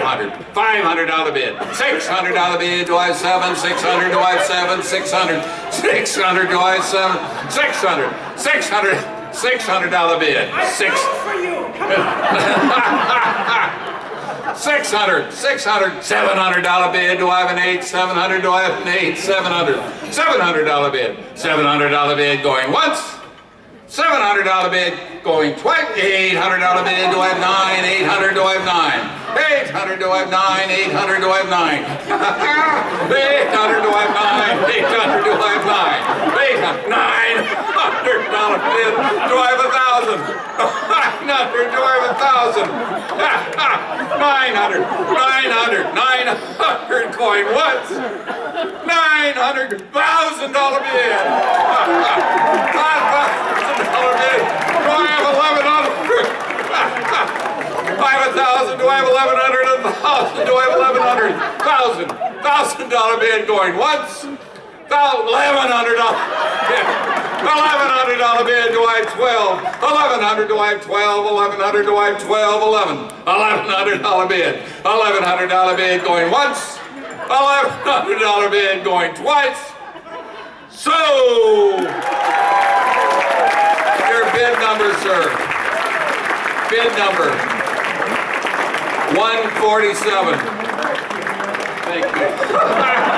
$500. $500 bid. $600 bid. Do I have 7? $600. Do I have 7? $600. $600. Do I have 7? $600. $600. $600 bid. $600. $700 bid. Do I have an 8? $700. Do I have an 8? $700. $700 bid. $700 bid going once. $700 bid going twice. $800 bid. Do I have 9? $800. Do I have 9? $800. Do I have 9? $800. Do I have 9? $800. Do I have 9? $800. Do I have 9? $900 bid. Do I have 1,000? $900. Do I have 1,000? $900. $900 going once. $900,000 bid. $5,000 bid. Do I have 1,100? I have 1,000. Do I have 1,100? 1,000. Do I have 1,100? $1,000 bid going once. $1,100 bid. $1,100 bid. Do I have 12? $1,100. Do I have 12? $1,100. Do I have 12? 11. $1,100 bid. $1,100 bid going once. $1,100 bid going twice. So, your bid number, sir. Bid number 147. Thank you.